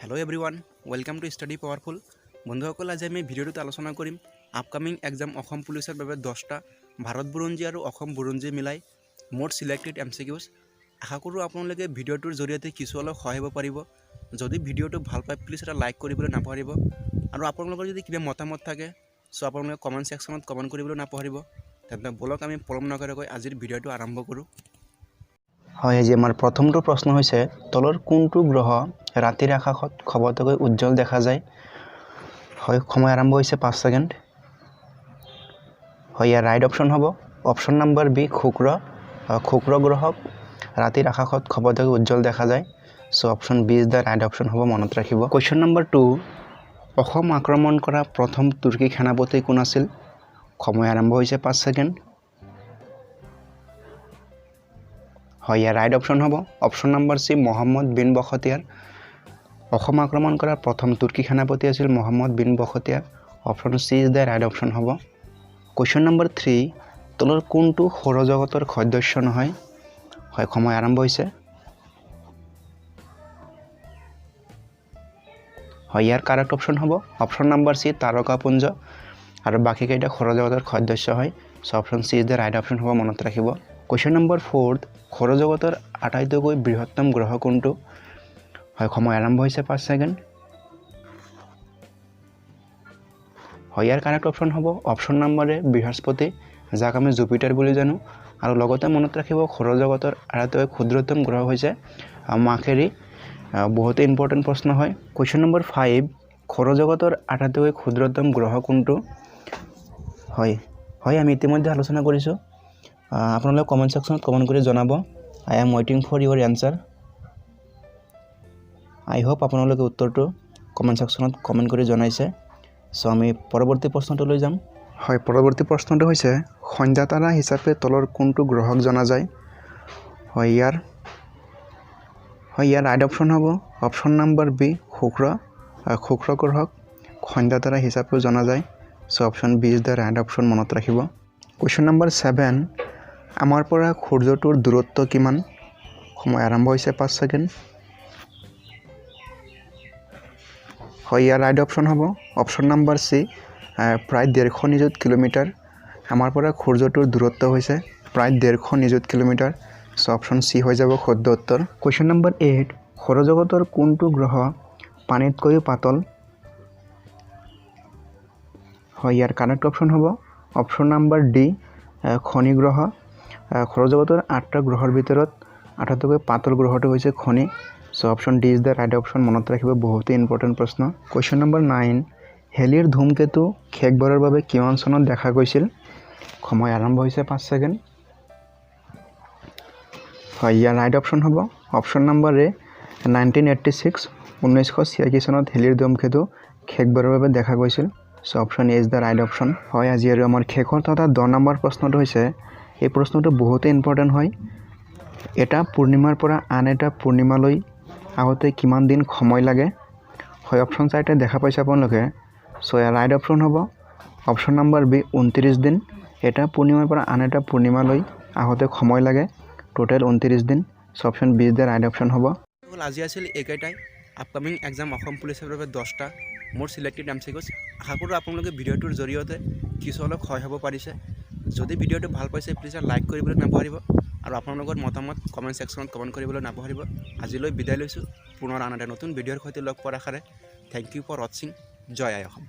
hello everyone welcome to study powerful बंधुসকল आज আমি ভিডিওটোত আলোচনা কৰিম আপকামিং এক্সাম অসম পুলিচৰ বাবে 10টা ভাৰত বুৰঞ্জী আৰু অসম বুৰঞ্জী মিলাই মোট সিলেক্টেড এমসিকিউজ আশা কৰো আপোনালোকে ভিডিওটোৰ জৰিয়তে কিছু অলপ সহায় হ'ব পাৰিব যদি ভিডিওটো ভাল পায় প্লিজ এটা লাইক কৰিবলৈ নাপাহৰিব আৰু আপোনালোকৰ যদি কিবা মতামত থাকে সো আপোনালোকে কমেন্ট সেকশনত কমেন্ট কৰিবলৈ নাপাহৰিব তেন্তে বলক আমি পলম নকৰাকৈ আজিৰ ভিডিওটো আৰম্ভ কৰো হয় আজি আমাৰ প্ৰথমটো প্ৰশ্ন হৈছে তলৰ কোনটো গ্ৰহ ৰাতিৰ আকাশত খবতকৈ উজ্জ্বল দেখা যায় হয় সময় আৰম্ভ হৈছে 5 সেকেন্ড হয় ৰাইট অপচন হ'ব অপচন নম্বৰ বি শুক্ৰ গ্ৰহক ৰাতিৰ আকাশত খবতকৈ উজ্জ্বল দেখা যায় so option B is the right option হ'ব মনত ৰাখিব কোৱেশ্চন নম্বৰ 2 অসম আক্ৰমণ কৰা প্ৰথম তুৰ্কী সেনাপতি কোন আছিল সময় আৰম্ভ হৈছে 5 সেকেন্ড হয় ৰাইট অপচন হ'ব option number C Mohammad bin Bakhtiyar Assam আক্ৰমণ কৰা প্ৰথম তুৰ্কী সেনাপতি আছিল Mohammad bin Bakhtiyar option C is the right option হ'ব কোৱেশ্চন নম্বৰ 3 তলৰ কোনটো সৌৰজগতৰ সদস্য নহয় হয় সময় আৰম্ভ হৈছে হয় ইয়াৰ কাৰেক্ট অপচন হ'ব অপচন নম্বৰ সি তাৰকাপুঞ্জ আৰু বাকি কেইটা সৌৰজগতৰ সদস্য হয় so option C is the right option হ'ব মনত ৰাখিব কোৱেশ্চন নম্বৰ 4 সৌৰজগতৰ আটাইতকৈ বৃহত্তম গ্ৰহ কোনটো হয় সময় আৰম্ভ হৈছে 5 সেকেন্ড হয় ইয়াৰ কাৰেক্ট অপচন হ'ব অপচন নম্বৰ এ বৃহস্পতি যাক আমি জুপিটাৰ বুলি জানো আৰু লগতে মনত ৰাখিব সৌৰজগতৰ আটাইতকৈ ক্ষুদ্ৰতম গ্ৰহ হৈছে মাৰ্কুৰী বহুত ইম্পৰ্টেন্ট প্ৰশ্ন হয় কোৱেশ্চন নম্বৰ 5 সৌৰজগতৰ আটাইতকৈ ক্ষুদ্ৰতম গ্ৰহ কোনটো হয় আমি ইতিমধ্যে আলোচনা কৰিছো আপোনালোকে কমেন্ট সেকশনত কমেন্ট কৰি জনাব I am waiting for your answer I hope আপোনালোকে উত্তৰটো কমেন্ট সেকশনত কমেন্ট কৰি জনাইছে সো আমি পৰৱৰ্তী প্ৰশ্নটো লৈ যাম হয় পৰৱৰ্তী প্ৰশ্নটো হৈছে সন্ধ্যা তাৰা হিচাপে তলৰ কোনটো গ্ৰহক জনা যায় হয় ইয়াৰ ৰাইট অপচন হ'ব অপচন নম্বৰ বি শুক্ৰ গ্ৰহক সন্ধ্যা তাৰা হিচাপে জনা যায় so option B is the right option মনত ৰাখিব কোৱেশ্চন নম্বৰ 7 আমাৰ পৰা সূৰ্যটোৰ দূৰত্ব কিমান সময় আৰম্ভ হৈছে 5 সেকেন্ড হয় ইয়াৰ ৰাইট অপচন হ'ব অপচন নম্বৰ সি প্ৰায় 150 নিযুত কিলোমিটাৰ আমাৰ পৰা সূৰ্যটোৰ দূৰত্ব হৈছে প্ৰায় 150 নিযুত কিলোমিটাৰ সো অপচন সি হৈ যাব শুদ্ধ উত্তৰ কোৱেশ্চন নম্বৰ 8 সৌৰজগতৰ কোনটো গ্ৰহ পানীতকৈ পাতল হয় ইয়াৰ কাৰেক্ট অপচন হ'ব অপচন নম্বৰ ডি খনি গ্ৰহ সৌৰজগতৰ 8টা গ্ৰহৰ ভিতৰত আটাইতকৈ পাতল গ্ৰহটো হৈছে খনি so option D is the right option মনত ৰাখিব বহুত ইম্পৰ্টেন্ট প্ৰশ্ন কোৱেশ্চন নম্বৰ 9 হেলিৰ ধূমকেতু শেষবাৰৰ বাবে কিমান চনত দেখা গৈছিল সময় আৰম্ভ হৈছে 5 সেকেন্ড হয় ইয়াৰ ৰাইট অপচন হ'ব অপচন নম্বৰ এ 1986 চনত হেলিৰ ধূমকেতু শেষবাৰৰ বাবে দেখা গৈছিল so option A is the right option হয় আজি আৰু আমাৰ শেষৰ তথা 10 নম্বৰ প্ৰশ্নটো হৈছে এই প্ৰশ্নটো বহুত ইম্পৰ্টেন্ট হয় এটা পূৰ্ণিমাৰ পৰা আন এটা পূৰ্ণিমালৈ আগতে কিমান দিন সময় লাগে হয় অপচন চাইতে দেখা পাইছে আপোনালোকে সো ৰাইট অপচন হ'ব অপচন নম্বৰ বি 29 দিন এটা পূৰ্ণিমাৰ পৰা আন এটা পূৰ্ণিমালৈ আগতে সময় লাগে টোটাল 29 দিন so option B is the right option হ'ব আজি আছিল একেটাই আপকামিং এক্সাম অসম পুলিচৰ বাবে 10টা মোৰ সিলেক্টেড এমসিকিউজ আশা কৰো আপোনালোকে ভিডিওটোৰ জৰিয়তে কিছু অলপ সহায় হ'ব পাৰিছে যদি ভিডিওটো ভাল পাইছে প্লিজ লাইক কৰিবলৈ নাপাহৰিব আৰু আপোনালোকৰ মতামত কমেন্ট সেকশনত কমেন্ট কৰিবলৈ নাপাহৰিব আজিলৈ বিদায় লৈছো পুনৰ আন এটা নতুন ভিডিওৰ সৈতে লগ পোৱাৰ আশাৰে থ্যাংক ইউ ফৰ ওয়াচিং জয় আই অসম